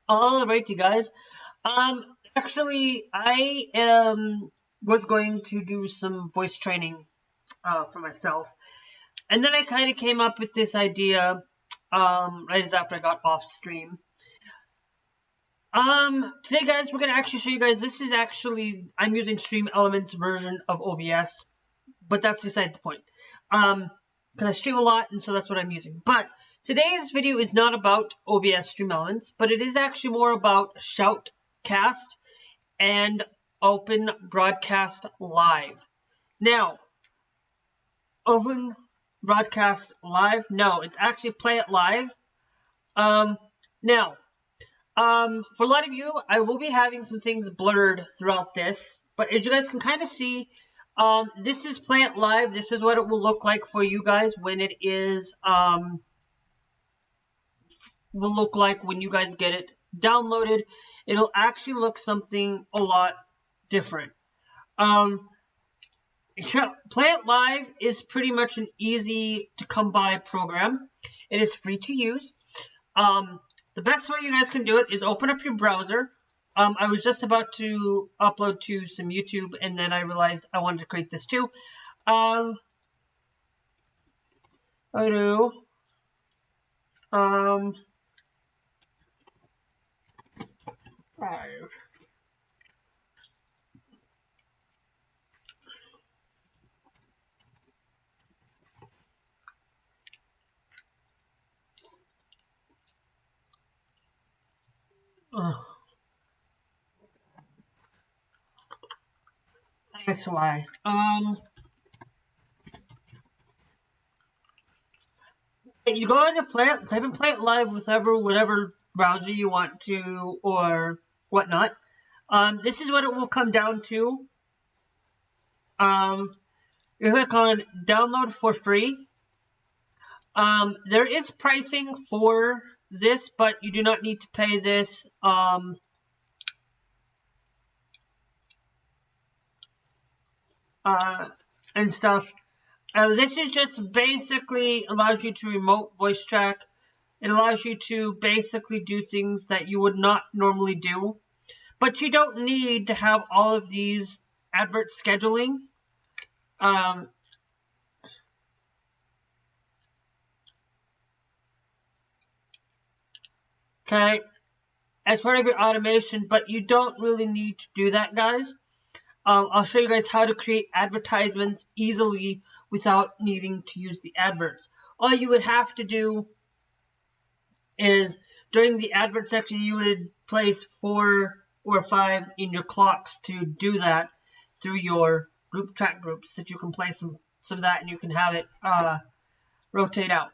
Alrighty, guys. Actually, I was going to do some voice training for myself, and then I kind of came up with this idea right as after I got off stream. Today, guys, we're gonna actually show you guys. This is actually I'm using Stream Elements version of OBS, but that's beside the point. Because I stream a lot, and so that's what I'm using. But today's video is not about OBS Stream Elements, but it is actually more about shoutcast and open broadcast live. Now, open broadcast live? No, it's actually play it live. Now, for a lot of you, I will be having some things blurred throughout this, but as you guys can kind of see, this is play it live. This is what it will look like for you guys when it is, will look like when you guys get it downloaded. It'll actually look something a lot different. Play It Live is pretty much an easy to come by program. It is free to use. The best way you guys can do it is open up your browser. I was just about to upload to some YouTube, and then I realized I wanted to create this too. Live. That's why. You go into play it. Type in Play It Live with whatever browser you want to or whatnot. This is what it will come down to. You click on download for free. There is pricing for this, but you do not need to pay this. And stuff. This is just basically allows you to remote voice track. It allows you to basically do things that you would not normally do. But you don't need to have all of these advert scheduling. Okay, as part of your automation, but you don't really need to do that, guys. I'll show you guys how to create advertisements easily without needing to use the adverts. All you would have to do is during the advert section, you would place 4 or 5 in your clocks to do that through your group chat groups, that you can place some of that and you can have it rotate out.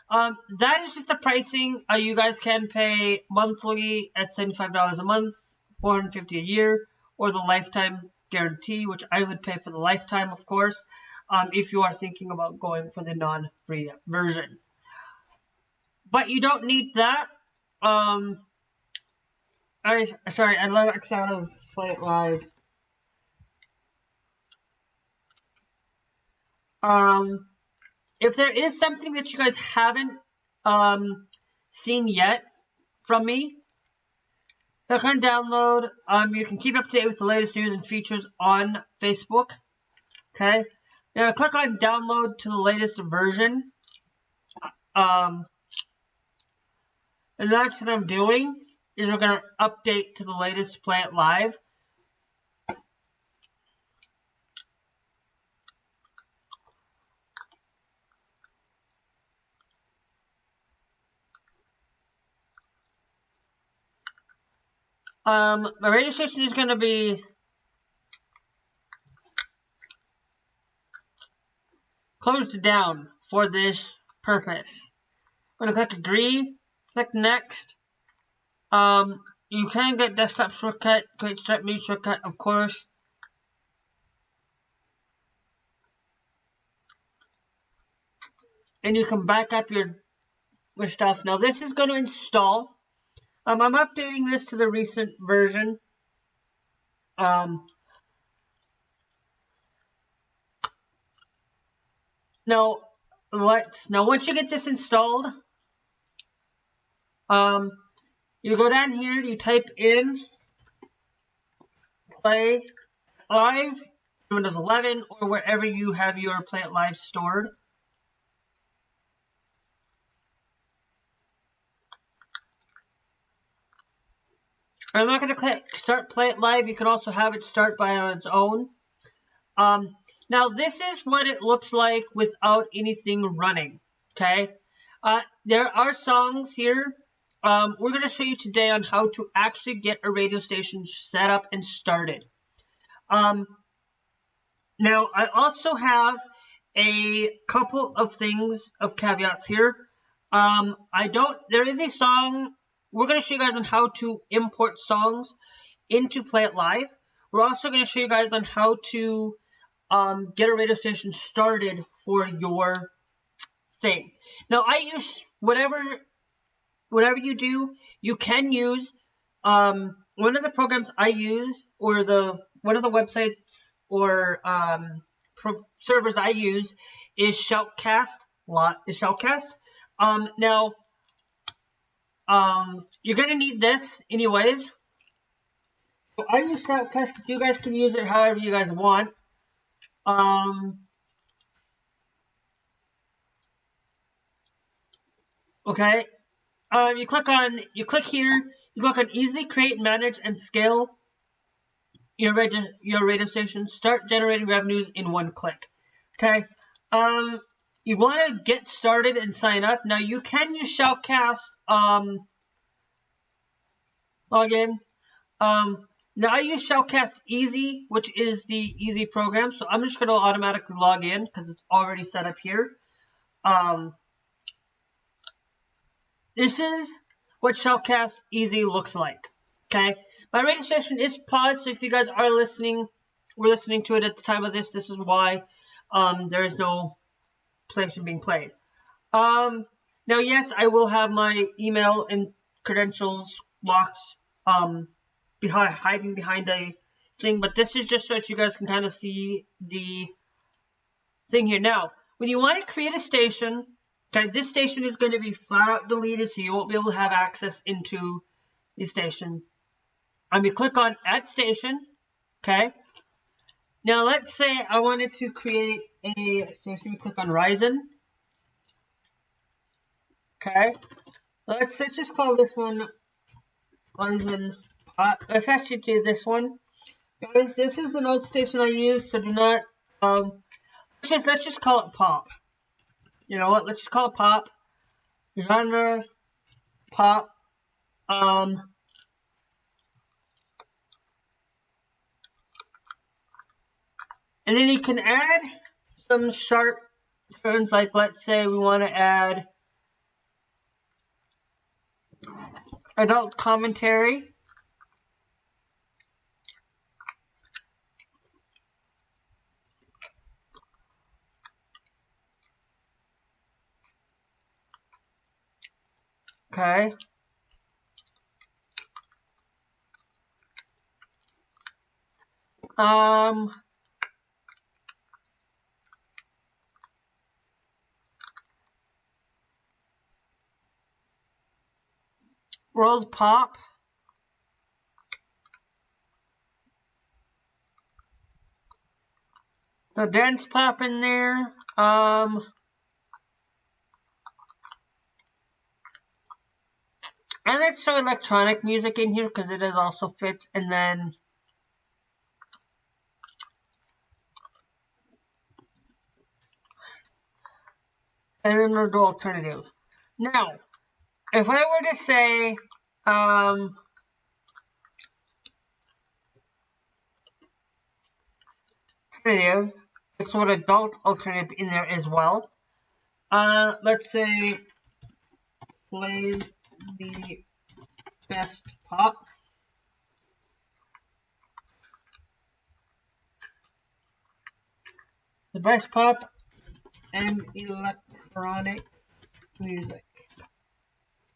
That is just the pricing. You guys can pay monthly at $75 a month, $450 a year, or the lifetime guarantee, which I would pay for the lifetime, of course, if you are thinking about going for the non-free version. But you don't need that. Sorry, I left out of Play It Live. If there is something that you guys haven't seen yet from me, click on download. You can keep up to date with the latest news and features on Facebook. Okay. Now click on download to the latest version. And that's what I'm doing. Is we're gonna update to the latest Play It Live. My radio station is going to be closed down for this purpose. I'm going to click agree, click next. You can get desktop shortcut, create start new shortcut, of course. And you can back up your stuff. Now this is going to install. I'm updating this to the recent version. Now once you get this installed, You go down here, you type in Play Live, Windows 11, or wherever you have your Play It Live stored. I'm not going to click Start Play It Live. You can also have it start by on its own. Now, this is what it looks like without anything running, okay? There are songs here. We're going to show you today on how to actually get a radio station set up and started. Now, I also have a couple of things of caveats here. There is a song. We're going to show you guys on how to import songs into Play It Live. We're also going to show you guys on how to get a radio station started for your thing. Now, I use whatever you do, you can use one of the programs I use, or one of the websites or servers I use is shoutcast. Now, you're gonna need this anyways. So I use shoutcast, but you guys can use it however you guys want. Okay. You click here. You click on easily create, manage, and scale your radio station. Start generating revenues in one click. Okay. You want to get started and sign up. Now you can use shoutcast login. Now I use shoutcast easy, which is the easy program. So I'm just going to automatically log in because it's already set up here. This is what shoutcast easy looks like. Okay, my radio station is paused, so if you guys are listening, we're listening to it at the time of this. This is why there is no station being played. Now, yes, I will have my email and credentials locks hiding behind the thing, but this is just so that you guys can kind of see the thing here. Now, when you want to create a station, okay, this station is going to be flat out deleted, so you won't be able to have access into the station. You click on Add Station, okay. Now, let's say I wanted to create a station. You click on Ryzen, okay. Let's just call this one Ryzen. Let's actually do this one, guys. This is an old station I use, so do not. Let's just call it Pop. You know what? Let's just call it Pop. Genre Pop. And then you can add some sharp turns, like let's say we want to add adult commentary. Okay. World Pop. The dance pop in there. And let's show electronic music in here because it does also fit. And then we'll do alternative. Now, if I were to say alternative, let's put adult alternative in there as well. Let's say plays the best pop. The best pop and electronic music.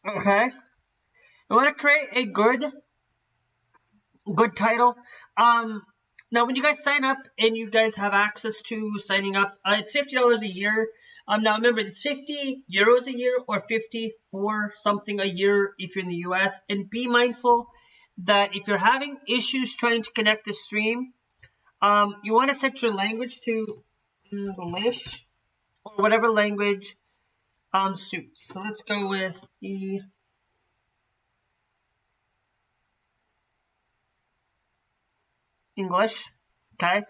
Okay. I want to create a good title. Now, when you guys sign up and you guys have access to signing up, it's $50 a year. Now, remember, it's 50 euros a year or 54 something a year if you're in the US. And be mindful that if you're having issues trying to connect to stream, you want to set your language to English or whatever language suits. So let's go with English. Okay.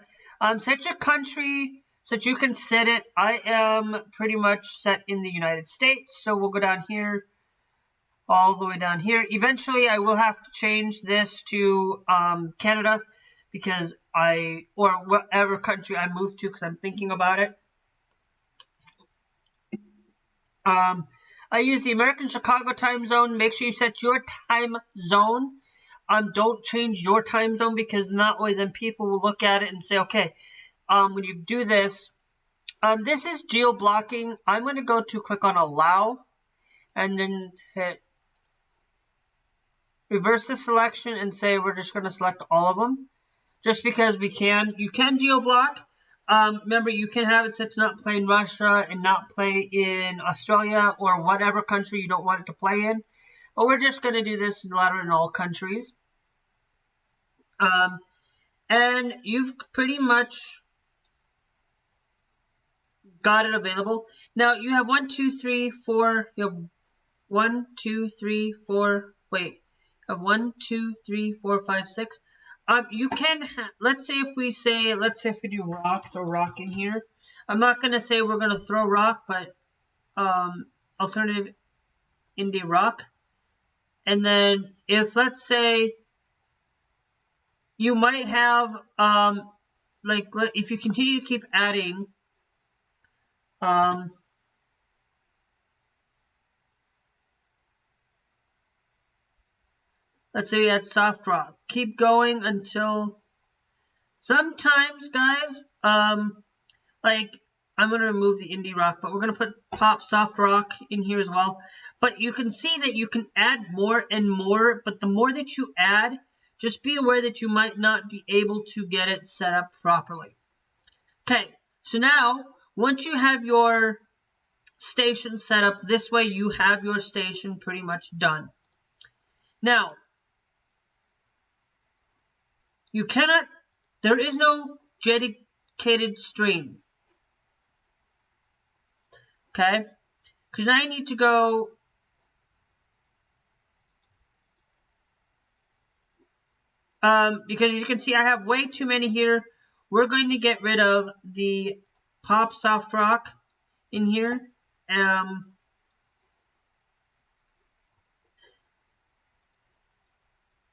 Set your country so that you can set it. I am pretty much set in the United States, so we'll go down here, all the way down here. Eventually, I will have to change this to Canada because or whatever country I move to because I'm thinking about it. I use the American Chicago time zone. Make sure you set your time zone. Don't change your time zone because that way then people will look at it and say, okay, when you do this, this is geo-blocking. I'm going to go to click on allow and then hit reverse the selection and say we're just going to select all of them just because we can. You can geo-block. Remember, you can have it set to not play in Russia and not play in Australia or whatever country you don't want it to play in. But we're just going to do this in all countries. And you've pretty much got it available. Now, you have 1, 2, 3, 4. You have 1, 2, 3, 4. Wait. You have 1, 2, 3, 4, 5, 6. You can, let's say if we do rock, throw rock in here. I'm not going to say we're going to throw rock, but alternative indie rock. And then if, let's say, you might have, if you continue to keep adding, let's say we add soft rock. Keep going until sometimes, guys, I'm going to remove the indie rock, but we're going to put pop soft rock in here as well. But you can see that you can add more and more, but the more that you add, just be aware that you might not be able to get it set up properly. Okay, so now, once you have your station set up this way, you have your station pretty much done. Now, there is no dedicated stream. Okay? Because now I need to go because as you can see, I have way too many here. We're going to get rid of the pop soft rock in here.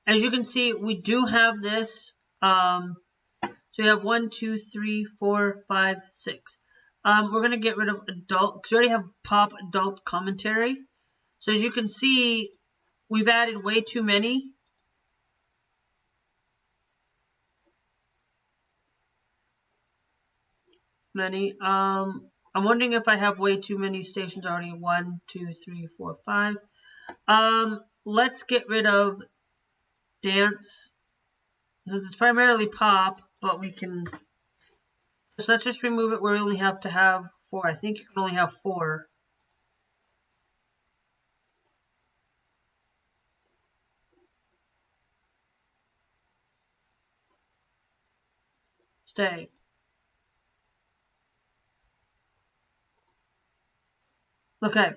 As you can see, we do have this. So we have 1, 2, 3, 4, 5, 6. We're going to get rid of adult, because we already have pop adult commentary. So as you can see, we've added way too many. I'm wondering if I have way too many stations already. 1, 2, 3, 4, 5. Let's get rid of dance, since it's primarily pop, but we can. So let's just remove it. We only have to have 4. I think you can only have 4. Stay. Okay.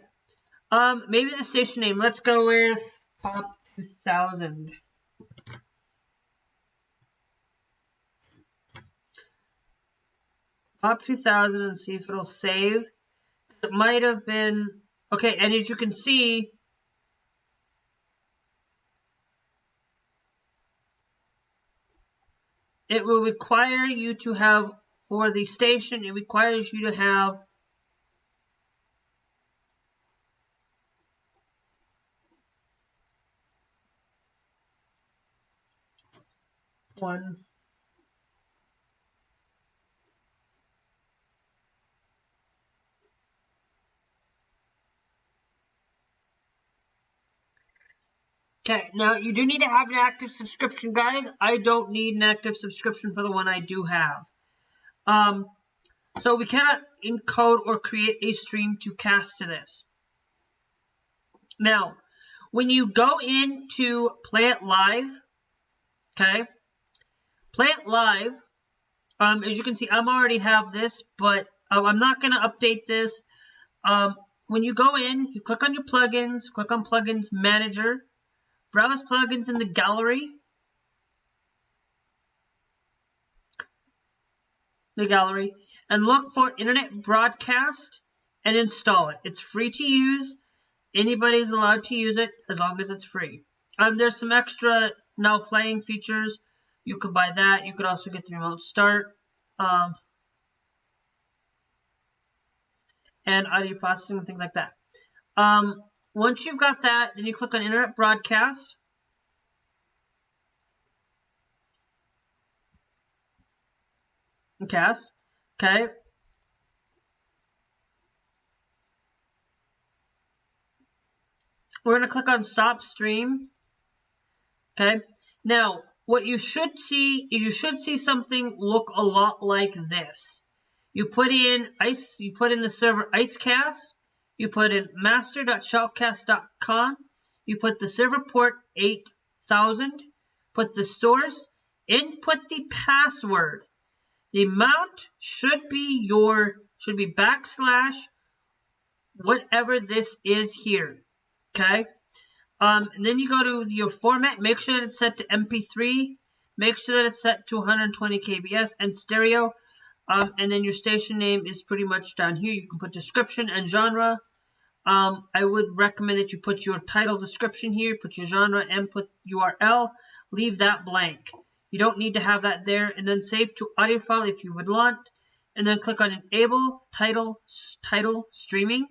Maybe the station name. Let's go with Pop 2000. Pop 2000 and see if it'll save. It might have been... Okay, and as you can see... It will require you to have... For the station, it requires you to have... One... Okay, now you do need to have an active subscription, guys. I don't need an active subscription for the one I do have. So we cannot encode or create a stream to cast to this. Now, when you go into Play It Live, okay, Play It Live, as you can see, I already have this, but I'm not going to update this. When you go in, you click on your plugins, click on Plugins Manager, browse plugins in the gallery. And look for Internet Broadcast and install it. It's free to use. Anybody's allowed to use it as long as it's free. There's some extra now playing features. You could buy that. You could also get the remote start and audio processing and things like that. Once you've got that, then you click on Internet Broadcast. Okay. We're going to click on Stop Stream. Okay. Now, what you should see is you should see something look a lot like this. You put in the server Icecast. You put in master.shoutcast.com. You put the server port 8000. Put the source. Input the password. The amount should be backslash whatever this is here. Okay. And then you go to your format. Make sure that it's set to MP3. Make sure that it's set to 120 kbs and stereo. And then your station name is pretty much down here. You can put description and genre. I would recommend that you put your title description here, put your genre, and put URL. Leave that blank. You don't need to have that there. And then save to audio file if you would want. And then click on Enable Title Streaming.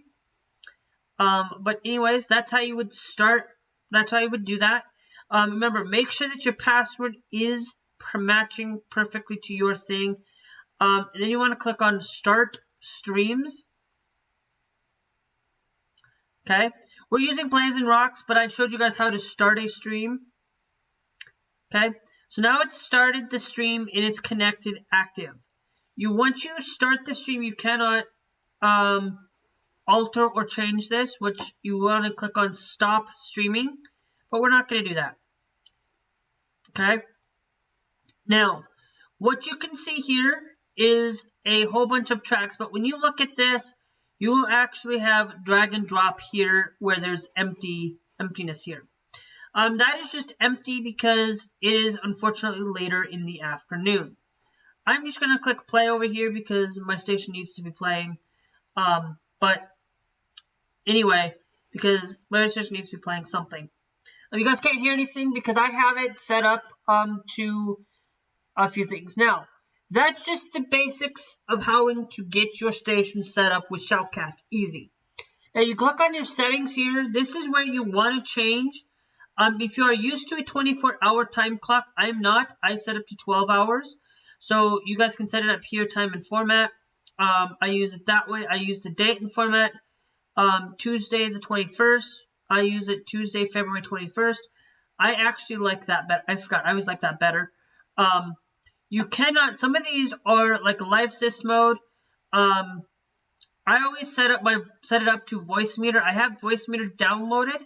But anyways, that's how you would start. That's how you would do that. Remember, make sure that your password is matching perfectly to your thing. And then you want to click on Start Streams. Okay. We're using Gamingmadirocks, but I showed you guys how to start a stream. Okay. So now it's started the stream and it's connected active. Once you start the stream, you cannot alter or change this, which you want to click on Stop Streaming, but we're not going to do that. Okay. Now, what you can see here is a whole bunch of tracks, but when you look at this, you will actually have drag and drop here where there's emptiness here. That is just empty because it is unfortunately later in the afternoon. I'm just going to click play over here because my station needs to be playing. But anyway, because my station needs to be playing something. You guys can't hear anything because I have it set up to a few things. Now, that's just the basics of how to get your station set up with Shoutcast. Easy. Now, you click on your settings here. This is where you want to change. If you are used to a 24-hour time clock, I'm not. I set up to 12 hours. So you guys can set it up here, time and format. I use it that way. I use the date and format. Tuesday the 21st. I use it Tuesday, February 21st. I actually like that better. I forgot. I always like that better. You cannot. Some of these are like a live sys mode. I always set it up to voice meter. I have voice meter downloaded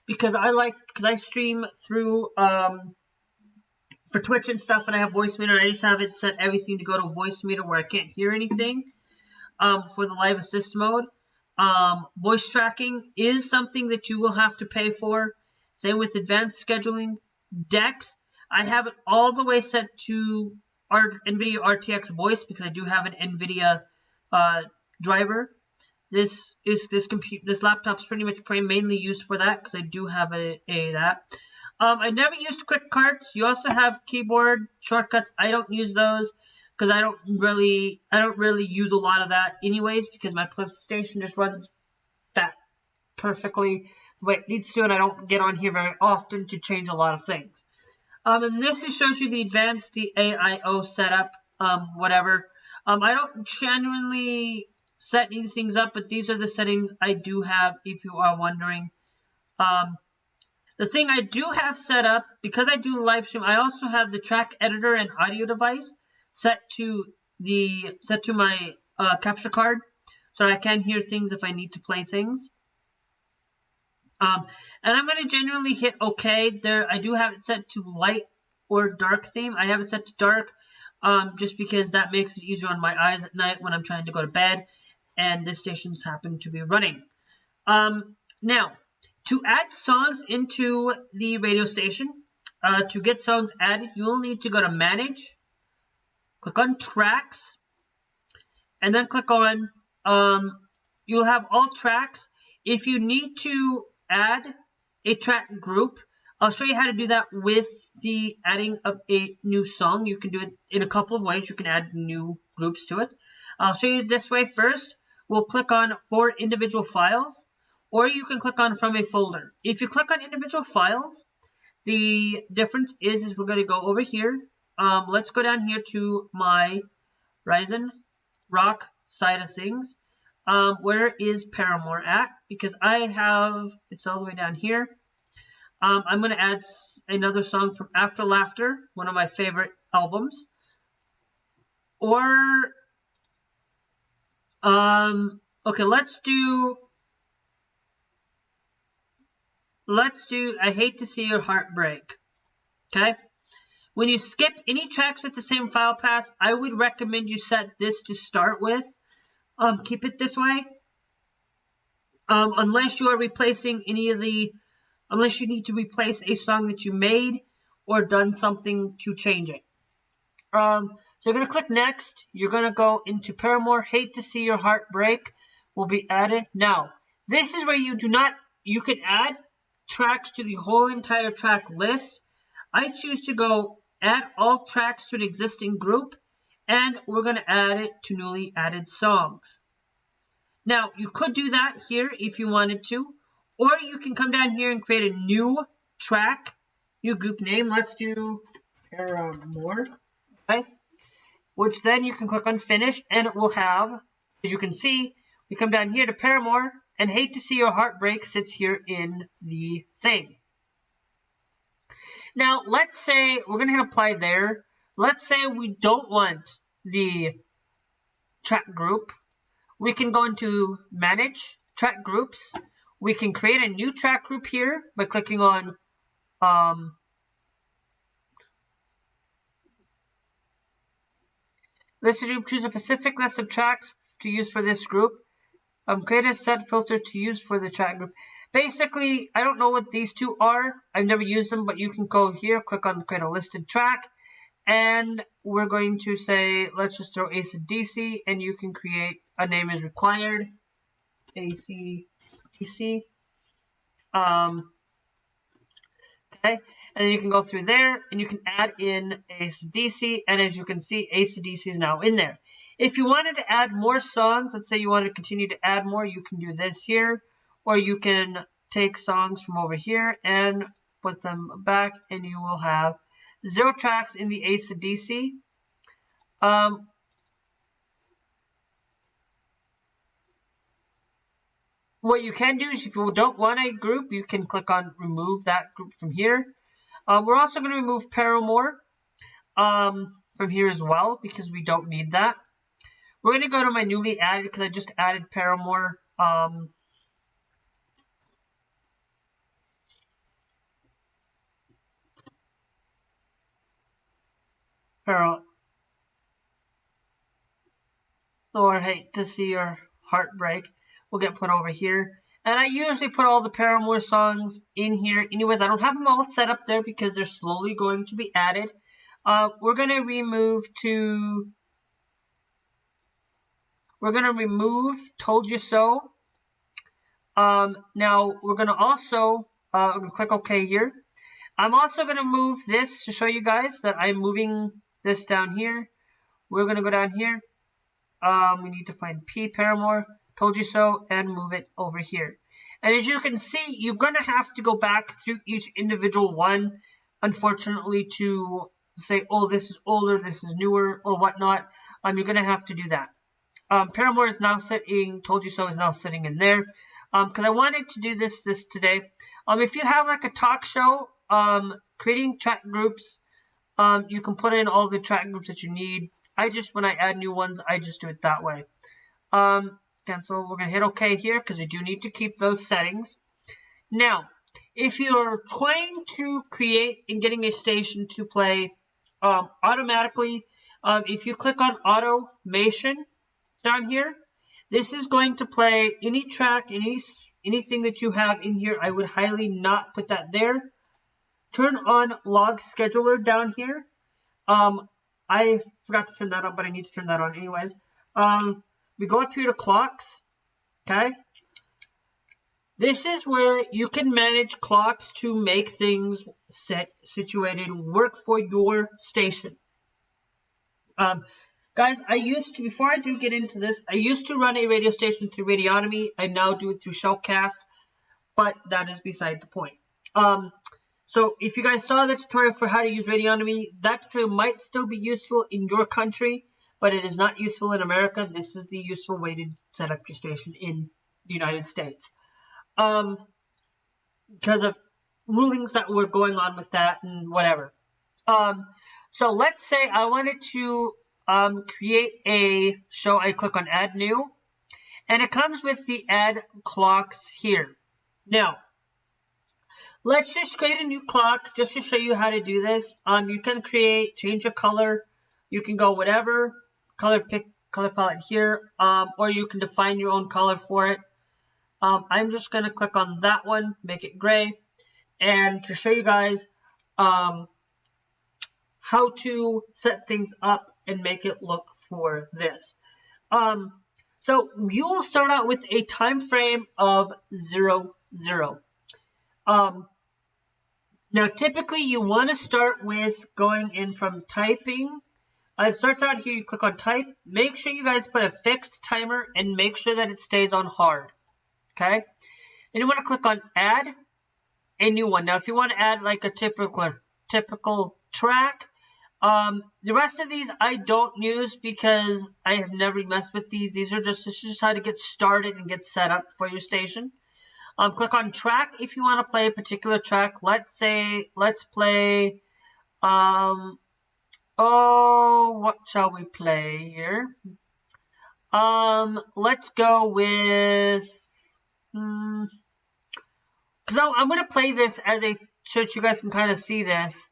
because I stream through for Twitch and stuff, and I have voice meter. I just have it set everything to go to voice meter where I can't hear anything. For the live assist mode, voice tracking is something that you will have to pay for. Same with advanced scheduling. Decks, I have it all the way set to NVIDIA RTX voice because I do have an NVIDIA driver. This laptop's pretty much mainly used for that because I do have that. I never used quick carts. You also have keyboard shortcuts. I don't use those because I don't really use a lot of that anyways because my PlayStation just runs that perfectly the way it needs to, and I don't get on here very often to change a lot of things. And this just shows you the advanced, the AIO setup, whatever. I don't genuinely set any things up, but these are the settings I do have if you are wondering. The thing I do have set up, because I do live stream, I also have the track editor and audio device set to my capture card, so I can hear things if I need to play things. And I'm going to generally hit OK. There, I do have it set to light or dark theme. I have it set to dark, just because that makes it easier on my eyes at night when I'm trying to go to bed, and this station's happen to be running. Now, to add songs into the radio station, to get songs added, you'll need to go to Manage, click on Tracks, and then click on, you'll have all tracks. If you need to add a track group, I'll show you how to do that with the adding of a new song. You can do it in a couple of ways. You can add new groups to it. I'll show you this way first. We'll click on for individual files, or you can click on from a folder. If you click on individual files, the difference is we're going to go over here. Let's go down here to my Ryzen Rock side of things. Where is Paramore at? Because I have, it's all the way down here. I'm going to add another song from After Laughter, one of my favorite albums. Or, okay, let's do I Hate to See Your Heart Break. Okay? When you skip any tracks with the same file path, I would recommend you set this to start with. Keep it this way. Unless you are replacing unless you need to replace a song that you made or done something to change it. So you're going to click Next. You're going to go into Paramore. Hate to See Your Heart Break will be added. Now, this is where you can add tracks to the whole entire track list. I choose to go add all tracks to an existing group, and we're going to add it to newly added songs. Now, you could do that here if you wanted to, or you can come down here and create a new track, new group name. Let's do Paramore, okay? Which then you can click on Finish, and it will have, as you can see, we come down here to Paramore, and Hate to See Your Heart Break sits here in the thing. Now, let's say, we're going to hit Apply there. Let's say we don't want the track group. We can go into Manage, Track Groups. We can create a new track group here by clicking on Listed Group. Choose a specific list of tracks to use for this group. Create a set filter to use for the track group. Basically, I don't know what these two are. I've never used them, but you can go here, click on Create a Listed Track. And we're going to say, let's just throw AC/DC, and you can create a name as required. AC/DC. Okay, and then you can go through there, and you can add in AC/DC, and as you can see, AC/DC is now in there. If you wanted to add more songs, let's say you want to continue to add more, you can do this here, or you can take songs from over here and put them back, and you will have 0 tracks in the AC/DC. What you can do is if you don't want a group, you can click on Remove that group from here. We're also going to remove Paramore from here as well because we don't need that. We're going to go to my newly added because I just added Paramore. Or Hate to See Your Heart Break will get put over here. And I usually put all the Paramore songs in here. Anyways, I don't have them all set up there because they're slowly going to be added. We're going to remove Told You So. Now, we're going to also click OK here. I'm also going to move this to show you guys that I'm moving this down here. We're going to go down here. We need to find Paramore, Told You So, and move it over here. And as you can see, you're going to have to go back through each individual one, unfortunately, to say, oh, this is older, this is newer, or whatnot. You're going to have to do that. Paramore is now sitting, Told You So is now sitting in there. because I wanted to do this today. If you have like a talk show, creating track groups, you can put in all the track groups that you need. When I add new ones, I just do it that way. Cancel. We're going to hit OK here because we do need to keep those settings. Now, if you're trying to create and getting a station to play automatically, if you click on automation down here, this is going to play any track, anything that you have in here. I would highly not put that there. Turn on log scheduler down here. I forgot to turn that on, but I need to turn that on anyways. We go up here to clocks. Okay. This is where you can manage clocks to make things situated, work for your station. Guys, before I do get into this, I used to run a radio station through Radionomy. I now do it through shoutcast, but that is beside the point. So if you guys saw the tutorial for how to use Radionomy, that tutorial might still be useful in your country, but it is not useful in America. This is the useful way to set up your station in the United States. Because of rulings that were going on with that and whatever. So let's say I wanted to create a show. I click on add new, and it comes with the add clocks here. Now, let's just create a new clock just to show you how to do this. You can change your color. You can go whatever pick color palette here, or you can define your own color for it. I'm just going to click on that one, make it gray, and to show you guys how to set things up and make it look for this. So you will start out with a time frame of 0, 0. Now typically you want to start with going in from typing. It starts out here, you click on type. Make sure you guys put a fixed timer and make sure that it stays on hard. Okay, then you want to click on add a new one. Now if you want to add like a typical track, the rest of these I don't use because I have never messed with these. This is just how to get started and get set up for your station. Click on track if you want to play a particular track. Let's play what shall we play here? Let's go with because I'm going to play this as a so that you guys can kind of see this.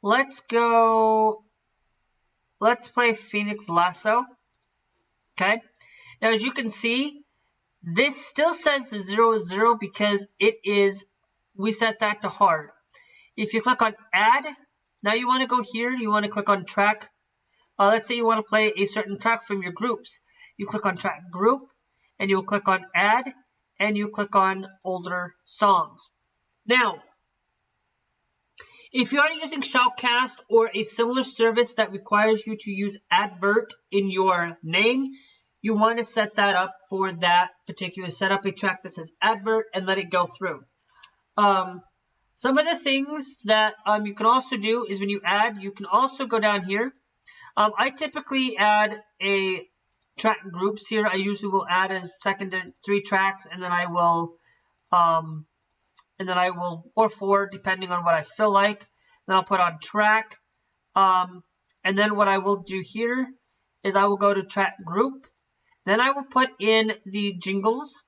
Let's play Phoenix Lasso. Okay. Now, as you can see, this still says 0, 0 because we set that to hard. If you click on add, now you want to go here, you want to click on track. Let's say you want to play a certain track from your groups. You click on track group, and you'll click on add, and you click on older songs. Now, if you are using shoutcast or a similar service that requires you to use advert in your name, you want to set that up for that particular. Set up a track that says advert and let it go through. Some of the things that you can also do is when you add, you can also go down here. I typically add a track groups here. I usually will add a second to 3 tracks, and then I will, or 4 depending on what I feel like. Then I'll put on track, and then what I will do here is I will go to track group. Then I will put in the jingles.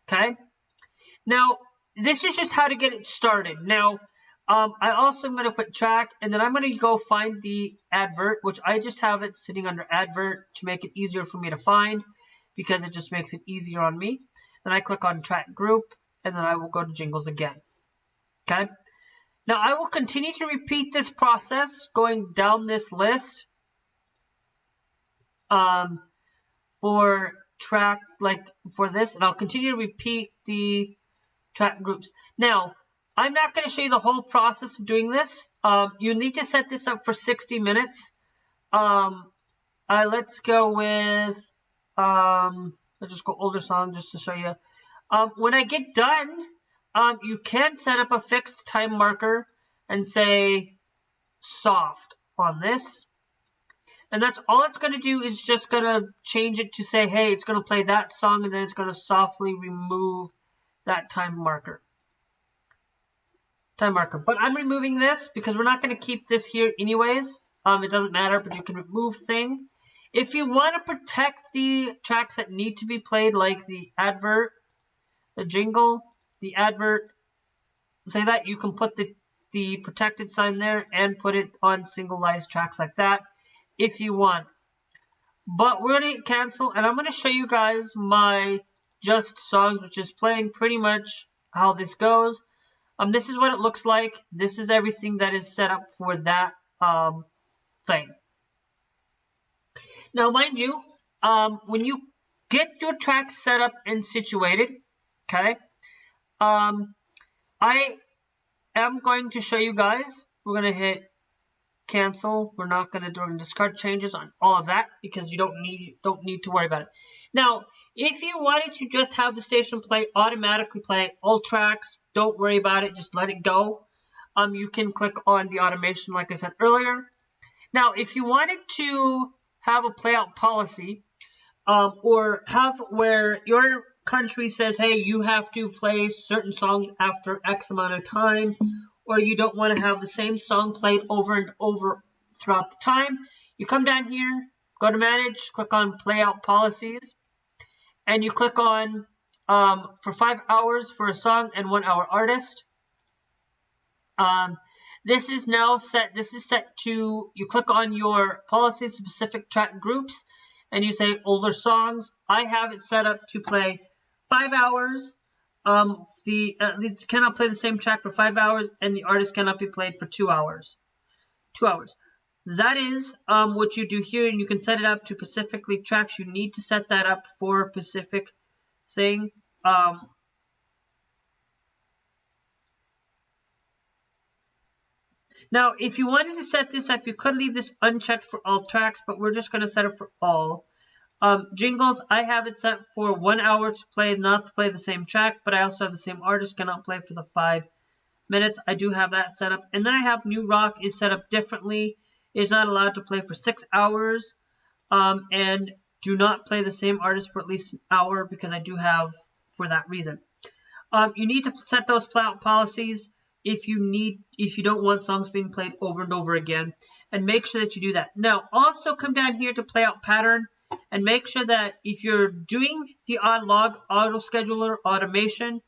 Okay. Now this is just how to get it started. Now, I also am going to put track, and then I'm going to go find the advert, which I just have it sitting under advert to make it easier for me to find because it just makes it easier on me. Then I click on track group, and then I will go to jingles again. Okay. Now I will continue to repeat this process going down this list for track, for this, and I'll continue to repeat the track groups. Now, I'm not going to show you the whole process of doing this. You need to set this up for 60 minutes. Let's go with, let's just go older song just to show you. When I get done, you can set up a fixed time marker and say soft on this. And that's all it's going to do is just going to change it to say, hey, it's going to play that song, and then it's going to softly remove that time marker. But I'm removing this because we're not going to keep this here anyways. It doesn't matter, but you can remove thing. If you want to protect the tracks that need to be played, like the advert, the jingle, the advert, say that, you can put the protected sign there and put it on singleized tracks like that if you want. But we're going to hit cancel, and I'm going to show you guys my just songs, which is playing pretty much how this goes. This is what it looks like. This is everything that is set up for that thing. Now, mind you, when you get your tracks set up and situated, okay, I am going to show you guys. We're going to hit cancel. We're not going to discard changes on all of that because you don't need to worry about it. Now, if you wanted to just have the station automatically play all tracks, don't worry about it. Just let it go. You can click on the automation like I said earlier. Now, if you wanted to have a playout policy, or have where your country says, hey, you have to play certain songs after X amount of time, or you don't want to have the same song played over and over throughout the time, you come down here, go to manage, click on playout policies, and you click on for 5 hours for a song and 1 hour artist. This is now set. This is set to, you click on your policy specific track groups and you say older songs. I have it set up to play 5 hours. It cannot play the same track for 5 hours, and the artist cannot be played for 2 hours. 2 hours. That is what you do here, and you can set it up to specifically tracks. You need to set that up for a specific thing. Now, if you wanted to set this up, you could leave this unchecked for all tracks, but we're just going to set it for all. Jingles, I have it set for 1 hour to play, not to play the same track, but I also have the same artist, cannot play for the 5 minutes. I do have that set up. And then I have New Rock is set up differently. It's not allowed to play for 6 hours, and do not play the same artist for at least an hour because I do have for that reason. You need to set those playout policies if you don't want songs being played over and over again, and make sure that you do that. Now, also come down here to playout pattern and make sure that if you're doing the odd log auto scheduler automation,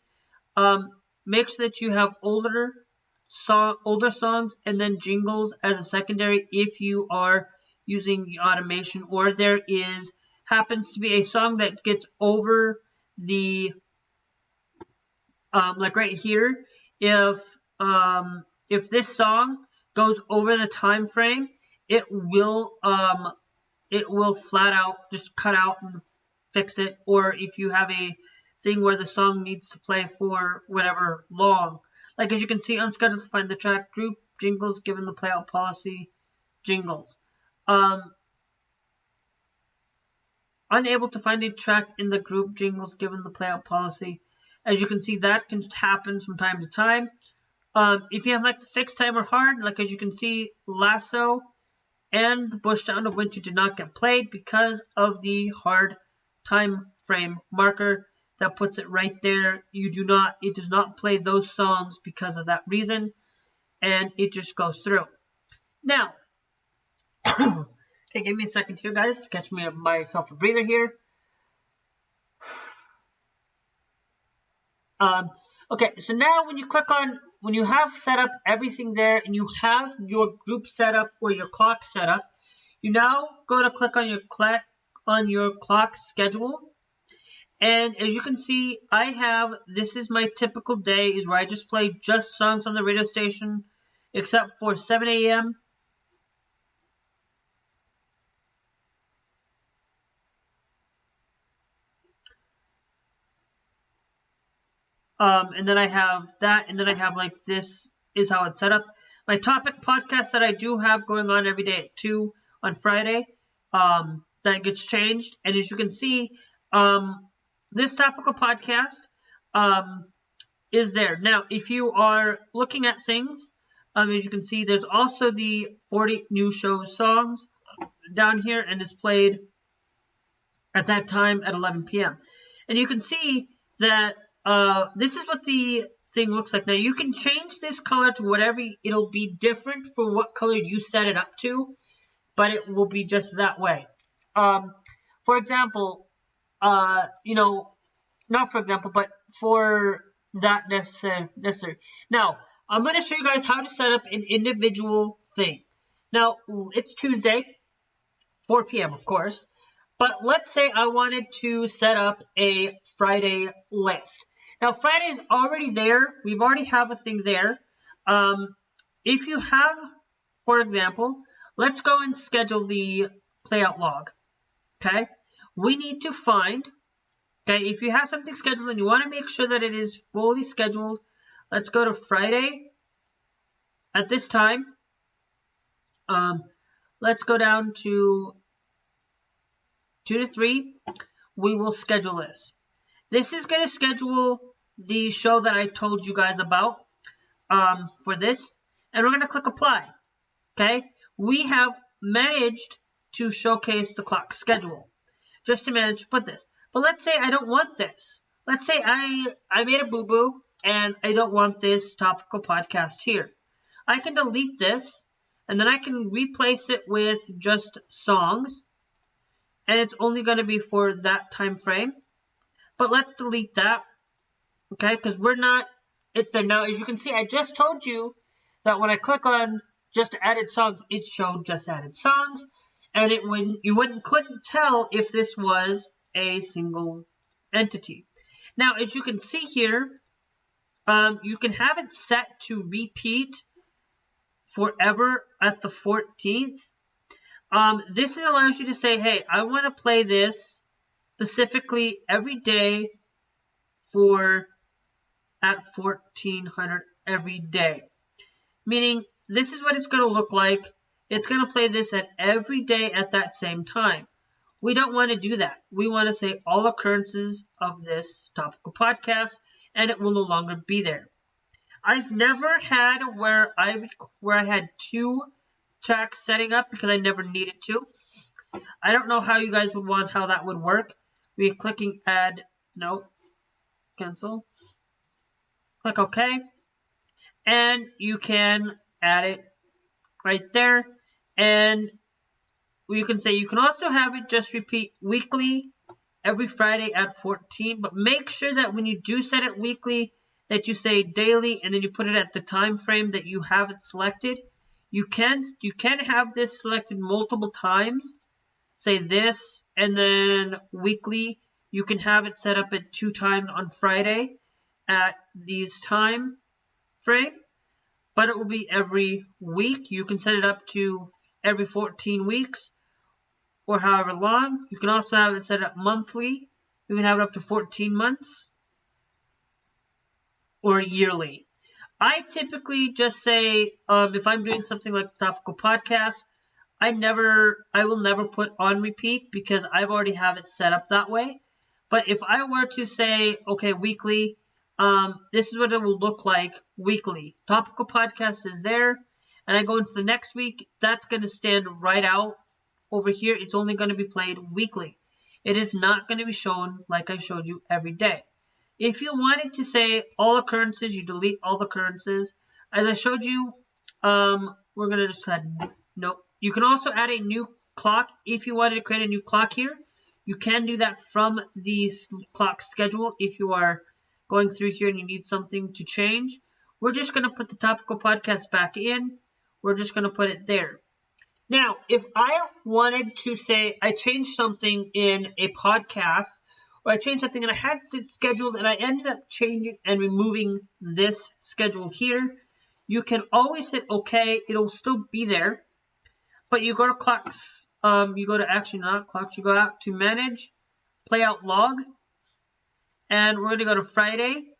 make sure that you have older songs and then jingles as a secondary if you are using the automation, or there happens to be a song that gets over the like right here, if this song goes over the time frame, it will flat out just cut out and fix it. Or if you have a thing where the song needs to play for whatever long, like as you can see, unscheduled to find the track group jingles given the playout policy jingles. Unable to find a track in the group jingles given the playout policy. As you can see, that can happen from time to time. If you have like the fixed time or hard, like as you can see, lasso and the bush down of winter did not get played because of the hard time frame marker that puts it right there. It does not play those songs because of that reason, and it just goes through. Now, okay, give me a second here, guys, to catch myself a breather here. Okay, so now when you have set up everything there and you have your group set up or your clock set up, you now go to click on your clock schedule. And as you can see, this is my typical day, is where I just play just songs on the radio station, except for 7 a.m. And then I have that, and then I have like this is how it's set up. My topic podcast that I do have going on every day at 2 on Friday, that gets changed. And as you can see, this topical podcast is there. Now, if you are looking at things, as you can see, there's also the 40 new shows songs. down here and is played at that time at 11 p.m. And you can see that this is what the thing looks like. Now you can change this color to whatever, it'll be different for what color you set it up to, but it will be just that way. For example, not for example, but for that necessary. Now, I'm going to show you guys how to set up an individual thing. Now, it's Tuesday, 4 p.m. of course, but let's say I wanted to set up a Friday list. Now, Friday is already there. We already have a thing there. If you have, for example, let's go and schedule the playout log, okay? We need to find, okay, if you have something scheduled and you want to make sure that it is fully scheduled, let's go to Friday at this time. Let's go down to 2 to 3. We will schedule this. This is going to schedule the show that I told you guys about for this. And we're going to click apply. Okay. We have managed to showcase the clock schedule. Just to manage to put this. But let's say I don't want this. Let's say I made a boo-boo and I don't want this topical podcast here. I can delete this and then I can replace it with just songs. And it's only going to be for that time frame. But let's delete that. Okay, because it's there now. As you can see, I just told you that when I click on just added songs, it showed just added songs. And couldn't tell if this was a single entity. Now, as you can see here, you can have it set to repeat forever at the 14th. This allows you to say, hey, I want to play this specifically every day at 1400 every day. Meaning, this is what it's going to look like. It's going to play this at every day at that same time. We don't want to do that. We want to say all occurrences of this topical podcast, and it will no longer be there. I've never had where I had 2 tracks setting up because I never needed to. I don't know how you guys would want how that would work. We're clicking add, no, cancel. Click OK. And you can add it right there. And you can say you can also have it just repeat weekly every Friday at 14. But make sure that when you do set it weekly, that you say daily and then you put it at the time frame that you have it selected. You can have this selected multiple times. Say this and then weekly. You can have it set up at 2 times on Friday at these time frame. But it will be every week. You can set it up to every 14 weeks or however long. You can also have it set up monthly. You can have it up to 14 months or yearly. I typically just say, if I'm doing something like the topical podcast, I will never put on repeat because I've already have it set up that way. But if I were to say, okay, weekly, this is what it will look like weekly. Topical podcast is there, and I go into the next week, that's going to stand right out over here. It's only going to be played weekly. It is not going to be shown like I showed you every day. If you wanted to say all occurrences, you delete all the occurrences. As I showed you, we're going to just add, nope. You can also add a new clock. If you wanted to create a new clock here, you can do that from the clock schedule if you are going through here and you need something to change. We're just going to put the topical podcast back in. We're just going to put it there. Now, if I wanted to say I changed something in a podcast, or I changed something and I had it scheduled and I ended up changing and removing this schedule here, you can always hit OK. It'll still be there. But you go to clocks, you go to actually not clocks, you go out to manage, playout log, and we're going to go to Friday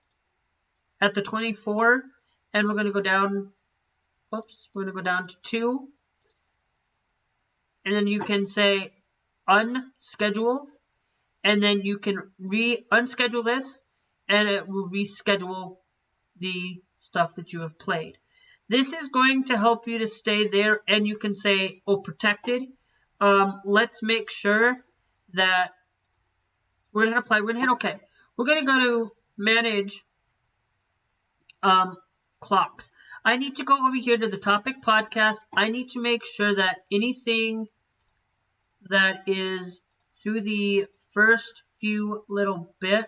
at the 24, and we're going to go down, we're going to go down to 2, and then you can say unschedule, and then you can unschedule this, and it will reschedule the stuff that you have played. This is going to help you to stay there, and you can say, oh, protected. let's make sure that we're going to apply. We're going to hit OK. We're going to go to manage clocks. I need to go over here to the topic podcast. I need to make sure that anything that is through the first few little bit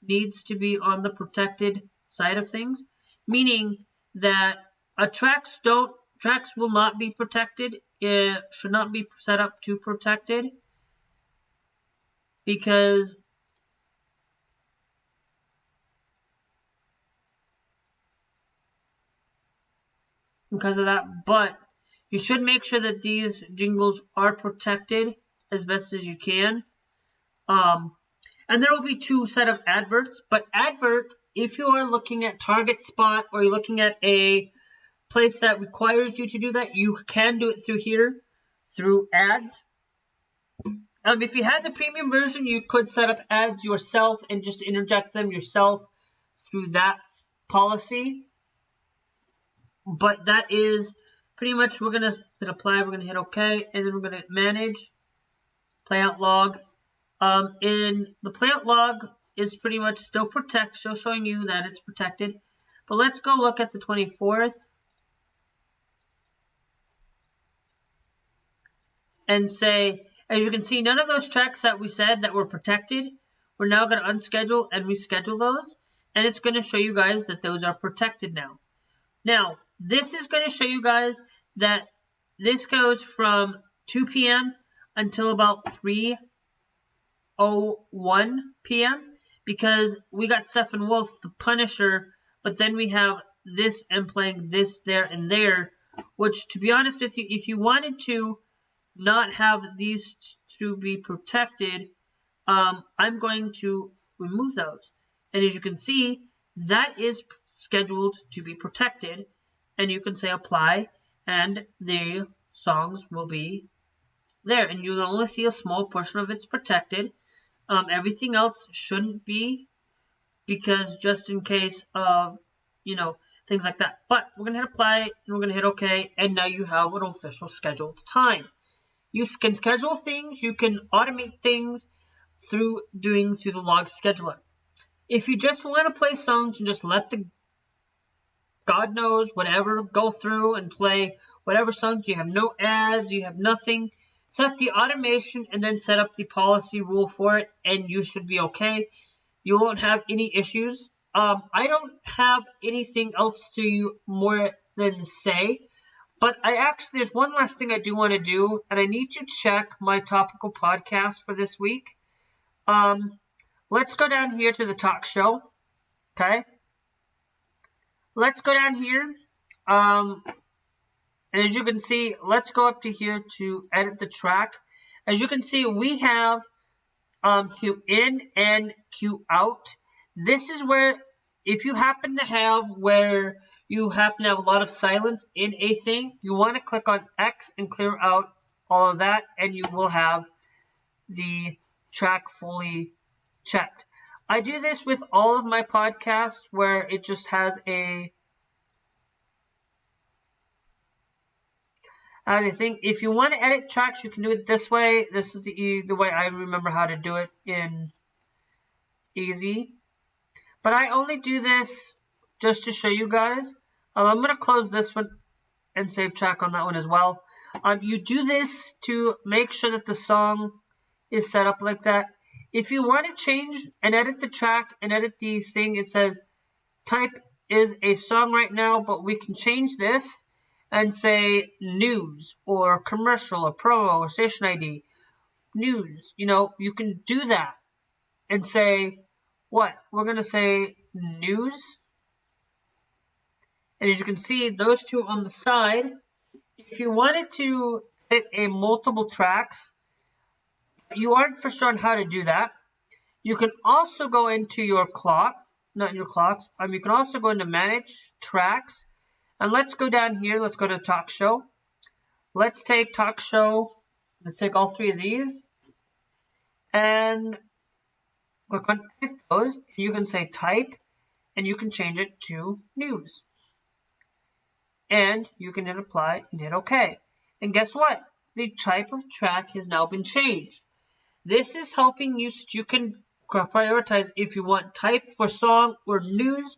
needs to be on the protected side of things, meaning that tracks will not be protected. It should not be set up to protected because of that, but you should make sure that these jingles are protected as best as you can. And there will be two set of adverts, but if you are looking at Target Spot or you're looking at a place that requires you to do that, you can do it through here, through ads. If you had the premium version, you could set up ads yourself and just interject them yourself through that policy. But that is pretty much, we're going to hit apply, we're going to hit OK, and then we're going to manage playout log. In the playout log is pretty much still showing you that it's protected. But let's go look at the 24th. And say, as you can see, none of those tracks that we said that were protected, we're now going to unschedule and reschedule those. And it's going to show you guys that those are protected now. Now, this is going to show you guys that this goes from 2 p.m. until about 3:01 p.m. because we got Steppenwolf, the Punisher, but then we have this and playing this, there, and there, which, to be honest with you, if you wanted to not have these to be protected, I'm going to remove those. And as you can see, that is scheduled to be protected. And you can say apply, and the songs will be there. And you'll only see a small portion of it's protected. Everything else shouldn't be, because just in case of, things like that. But we're going to hit apply, and we're going to hit OK, and now you have an official scheduled time. You can schedule things, you can automate things through the log scheduler. If you just want to play songs and just let the God knows whatever go through and play whatever songs, you have no ads, you have nothing, set the automation and then set up the policy rule for it, and you should be okay. You won't have any issues. I don't have anything else to more than say. But there's one last thing I do want to do, and I need to check my topical podcast for this week. Let's go down here to the talk show, okay? Let's go down here, and as you can see, let's go up to here to edit the track. As you can see, we have Q in and Q out. This is where, if you happen to have where you happen to have a lot of silence in a thing, you want to click on X and clear out all of that, and you will have the track fully checked. I do this with all of my podcasts where it just has a thing. If you want to edit tracks, you can do it this way. This is the way I remember how to do it in easy. But I only do this just to show you guys. I'm going to close this one and save track on that one as well. You do this to make sure that the song is set up like that. If you want to change and edit the track and edit the thing, it says type is a song right now, but we can change this and say news or commercial or promo or station ID. News, you can do that and say what? We're going to say news. And as you can see, those two on the side, if you wanted to edit a multiple tracks, you aren't for sure on how to do that. You can also go into your clock, not your clocks. You can also go into manage tracks. And let's go down here. Let's go to talk show. Let's take talk show. Let's take all three of these. And click on edit those. You can say type. And you can change it to news. And you can hit apply and hit OK. And guess what? the type of track has now been changed. This is helping you so you can prioritize if you want type for song or news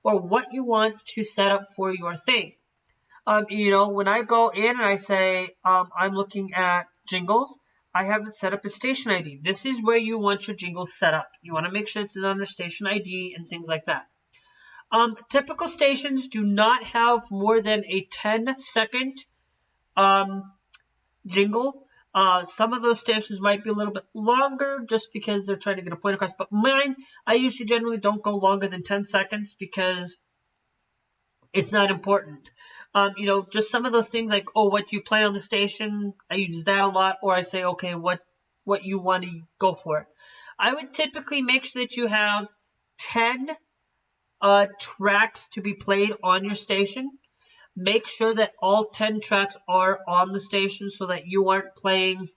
or what you want to set up for your thing. When I go in and I say I'm looking at jingles, I have it set up as station ID. This is where you want your jingles set up. You want to make sure it's under station ID and things like that. Typical stations do not have more than a 10-second jingle. Some of those stations might be a little bit longer just because they're trying to get a point across. But mine, I usually generally don't go longer than 10 seconds because it's not important. Just some of those things like, what you play on the station, I use that a lot, or I say, okay, what you want to go for. I would typically make sure that you have 10 tracks to be played on your station. Make sure that all 10 tracks are on the station so that you aren't playing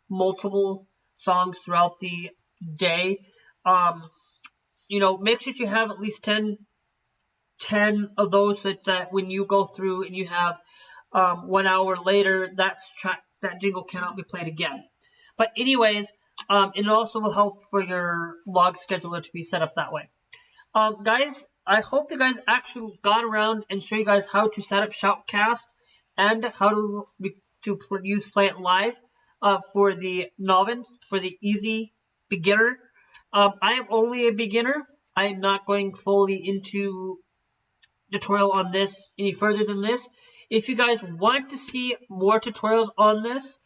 multiple songs throughout the day. Make sure you have at least 10 of those that when you go through and you have 1 hour later, that jingle cannot be played again. But anyways, it also will help for your log scheduler to be set up that way. Guys, I hope you guys actually got around and show you guys how to set up shoutcast and how to use Play It Live for the novice, for the easy beginner. I am only a beginner. I am not going fully into tutorial on this any further than this. If you guys want to see more tutorials on this,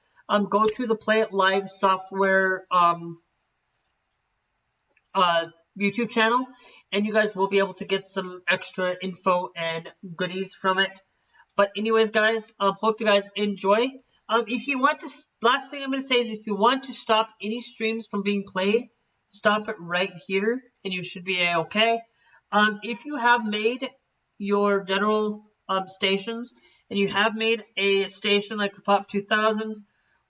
go to the Play It Live software YouTube channel, and you guys will be able to get some extra info and goodies from it. But anyways, guys, hope you guys enjoy. If you want to, last thing I'm going to say is if you want to stop any streams from being played, stop it right here, and you should be okay. If you have made your general stations, and you have made a station like the Pop 2000s,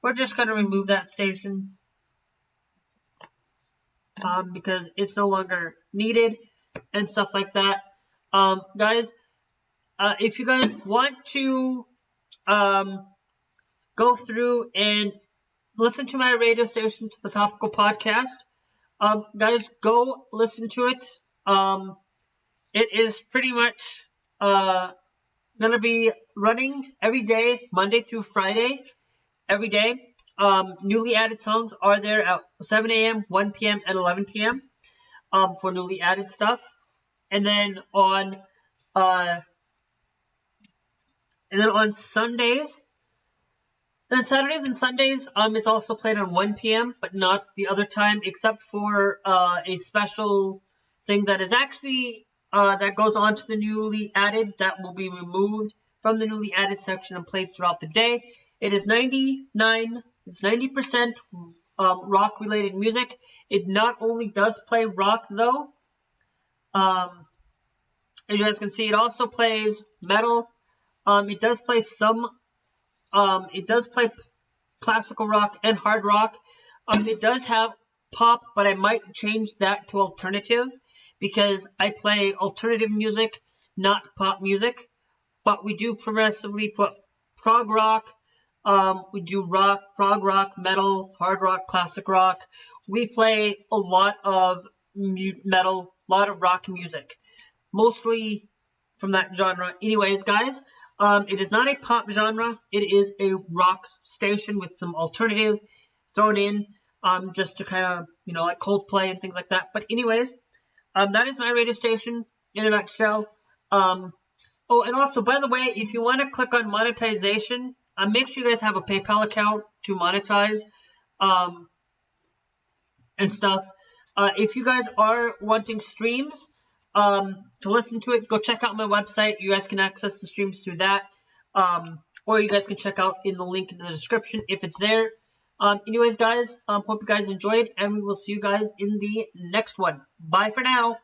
we're just going to remove that station because it's no longer needed and stuff like that. Guys, if you guys want to go through and listen to my radio station, to the Topical Podcast, guys, go listen to it. It is pretty much going to be running every day, Monday through Friday, every day. Newly added songs are there at 7 a.m., 1 p.m., and 11 p.m. For newly added stuff. And then on Sundays, then Saturdays and Sundays, it's also played on 1 p.m., but not the other time, except for a special thing that is actually that goes on to the newly added, that will be removed from the newly added section and played throughout the day. It is 90% rock related music. It not only does play rock though, as you guys can see, it also plays metal. It does play classical rock and hard rock. It does have pop, but I might change that to alternative because I play alternative music, not pop music. But we do progressively put prog rock. We do rock, prog rock, metal, hard rock, classic rock. We play a lot of metal, a lot of rock music, mostly from that genre. Anyways, guys, it is not a pop genre. It is a rock station with some alternative thrown in, just to kind of, like Coldplay and things like that. But anyways, that is my radio station in a nutshell. Oh, and also, by the way, if you want to click on monetization, make sure you guys have a PayPal account to monetize and stuff. If you guys are wanting streams to listen to it, go check out my website. You guys can access the streams through that. Or you guys can check out in the link in the description if it's there. Anyways, guys, hope you guys enjoyed, and we will see you guys in the next one. Bye for now.